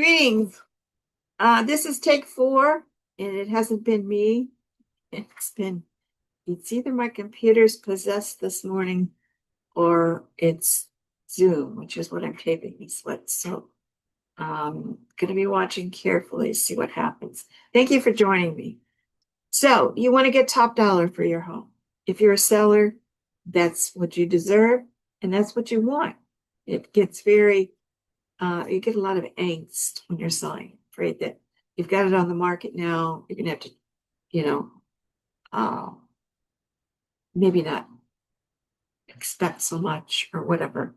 Greetings. This is take 4, and it hasn't been me. It's either my computer's possessed this morning or it's Zoom, which is what I'm taping these with. So going to be watching carefully, see what happens. Thank you for joining me. So you want to get top dollar for your home. If you're a seller, that's what you deserve, and that's what you want. It gets you get a lot of angst when you're selling, afraid that you've got it on the market now. You're gonna have to, you know, uh, maybe not expect so much or whatever.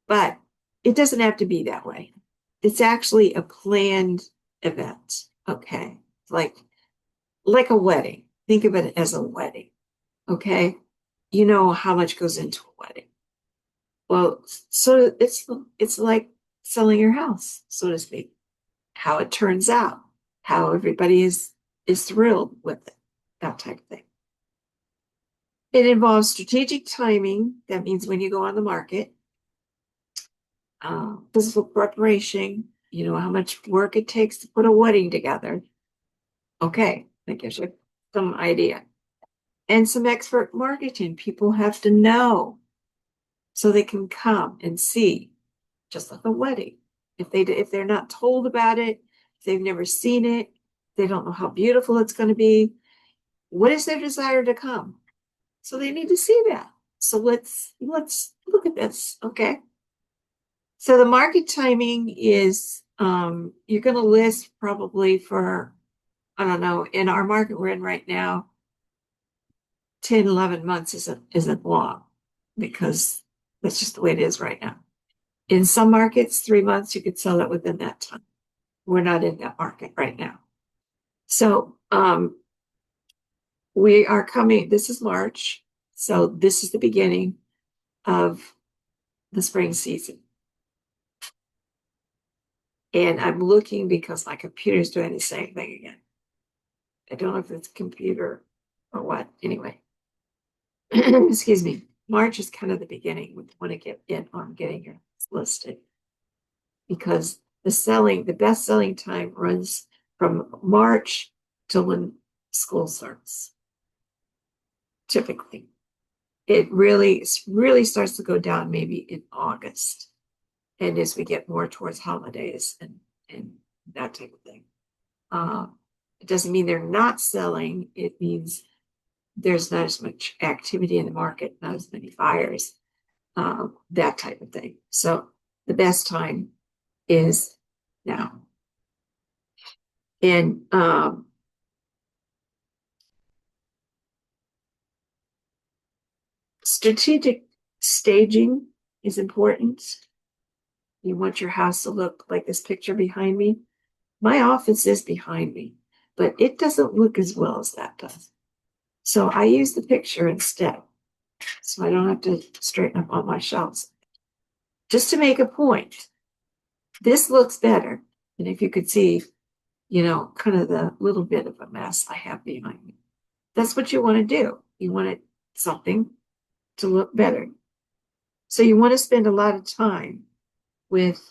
But it doesn't have to be that way. It's actually a planned event. Okay. Like a wedding. Think of it as a wedding. Okay. You know how much goes into a wedding. Well, so it's like selling your house, so to speak. How it turns out, how everybody is thrilled with it, that type of thing. It involves strategic timing. That means when you go on the market, physical preparation, you know, how much work it takes to put a wedding together. Okay, that gives you some idea. And some expert marketing. People have to know so they can come and see, just like a wedding. If they're not told about it, if they've never seen it, they don't know how beautiful it's going to be. What is their desire to come? So they need to see that. So let's look at this. Okay. So the market timing is you're going to list probably for, I don't know, in our market we're in right now, 10, 11 months isn't long because that's just the way it is right now. In some markets, 3 months, you could sell it within that time. We're not in that market right now. So we are coming, this is March. So this is the beginning of the spring season. And I'm looking because my computer's doing the same thing again. I don't know if it's a computer or what. Anyway, excuse me. March is kind of the beginning. We want to get in on getting your listed because the best selling time runs from March till when school starts. Typically, it really starts to go down maybe in August, and as we get more towards holidays and that type of thing. It doesn't mean they're not selling. It means there's not as much activity in the market, not as many buyers, that type of thing. So the best time is now. And strategic staging is important. You want your house to look like this picture behind me. My office is behind me, but it doesn't look as well as that does. So I use the picture instead. So I don't have to straighten up all my shelves. Just to make a point, this looks better than if you could see, you know, kind of the little bit of a mess I have behind me. That's what you want to do. You want something to look better. So you want to spend a lot of time with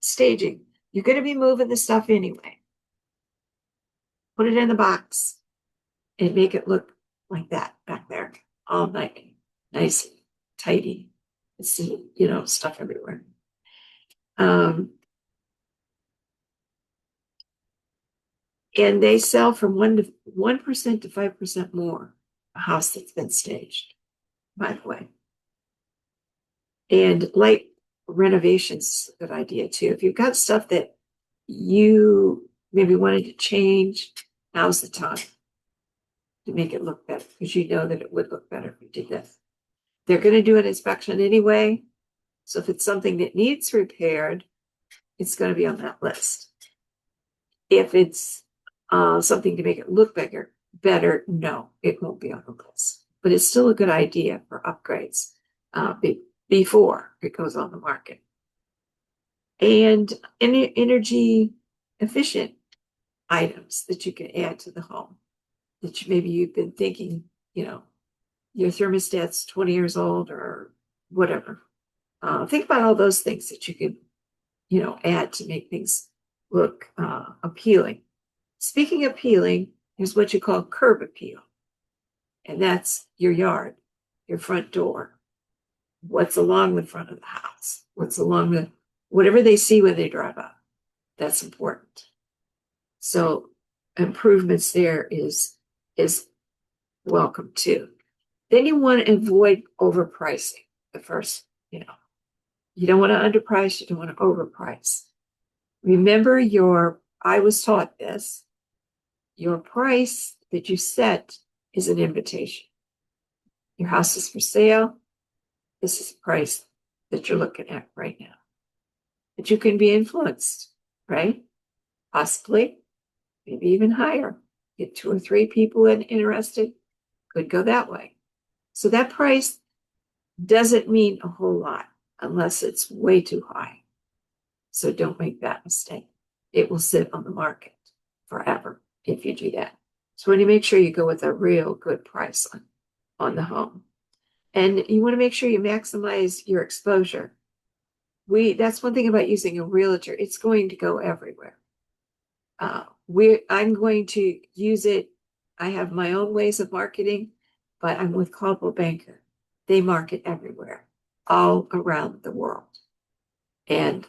staging. You're going to be moving the stuff anyway. Put it in the box and make it look like that back there, all nice, tidy. See, you know, stuff everywhere. And they sell from 1% to 5% more a house that's been staged, by the way. And light renovations is a good idea too. If you've got stuff that you maybe wanted to change, now's the time to make it look better because you know that it would look better if you did this. They're going to do an inspection anyway. So if it's something that needs repaired, it's going to be on that list. If it's something to make it look better, no, it won't be on the list. But it's still a good idea for upgrades before it goes on the market. And energy efficient items that you can add to the home that maybe you've been thinking, you know, your thermostat's 20 years old or whatever. Think about all those things that you can add to make things look appealing. Speaking of appealing, there's what you call curb appeal. And that's your yard, your front door, what's along the front of the house, what's along whatever they see when they drive up. That's important. So improvements there is welcome too. Then you want to avoid overpricing. The first, you don't want to underprice, you don't want to overprice. Remember I was taught this, your price that you set is an invitation. Your house is for sale. This is the price that you're looking at right now. But you can be influenced, right? Possibly, maybe even higher. Get 2 or 3 people interested, could go that way. So that price doesn't mean a whole lot unless it's way too high. So don't make that mistake. It will sit on the market forever if you do that. So when you make sure you go with a real good price on the home. And you want to make sure you maximize your exposure. That's one thing about using a realtor. It's going to go everywhere. I'm going to use it. I have my own ways of marketing, but I'm with Coldwell Banker. They market everywhere, all around the world. And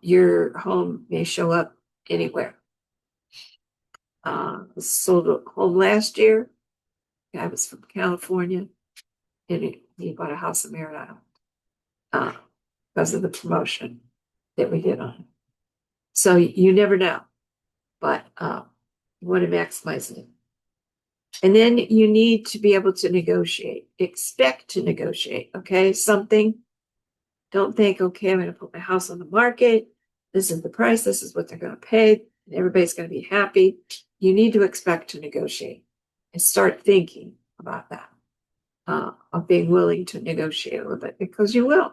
your home may show up anywhere. Sold a home last year. I was from California, and he bought a house in Merritt Island because of the promotion that we did on it. So you never know, but you want to maximize it. And then you need to be able to negotiate. Expect to negotiate, okay? Don't think, okay, I'm going to put my house on the market. This is the price. This is what they're going to pay. And everybody's going to be happy. You need to expect to negotiate and start thinking about that, of being willing to negotiate a little bit, because you will.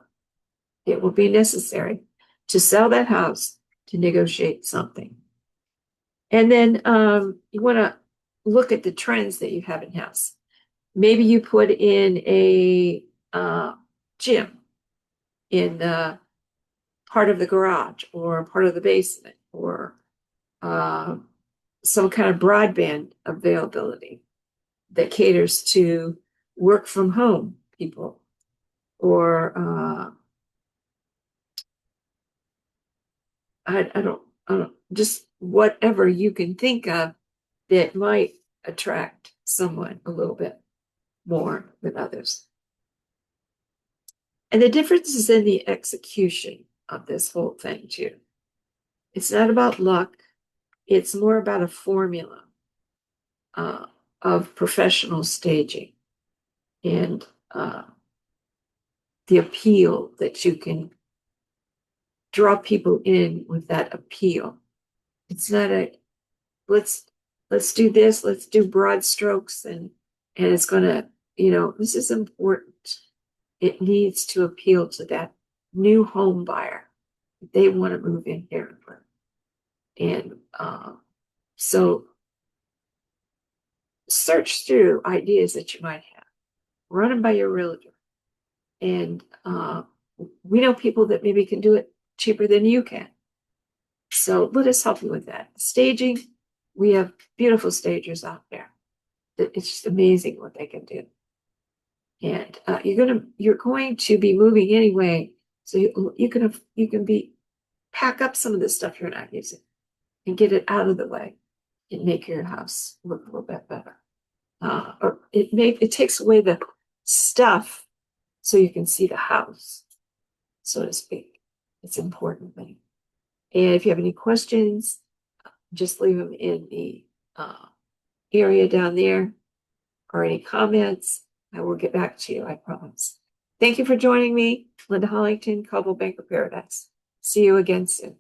It will be necessary to sell that house to negotiate something. And then you want to look at the trends that you have in house. Maybe you put in a gym in part of the garage or part of the basement, or some kind of broadband availability that caters to work from home people, or I don't, just whatever you can think of that might attract someone a little bit more than others. And the difference is in the execution of this whole thing too. It's not about luck. It's more about a formula of professional staging and the appeal that you can draw people in with that appeal. It's not let's do this, let's do broad strokes, and it's gonna, this is important. It needs to appeal to that new home buyer. They want to move in here and live. And so search through ideas that you might have. Run them by your realtor. And we know people that maybe can do it cheaper than you can. So let us help you with that. Staging, we have beautiful stagers out there. It's just amazing what they can do. And you're going to be moving anyway, so you can pack up some of the stuff you're not using and get it out of the way and make your house look a little bit better. Or it takes away the stuff so you can see the house, so to speak. It's an important thing. And if you have any questions, just leave them in the area down there, or any comments. I will get back to you, I promise. Thank you for joining me, Linda Hollington, Coldwell Banker Paradise. See you again soon.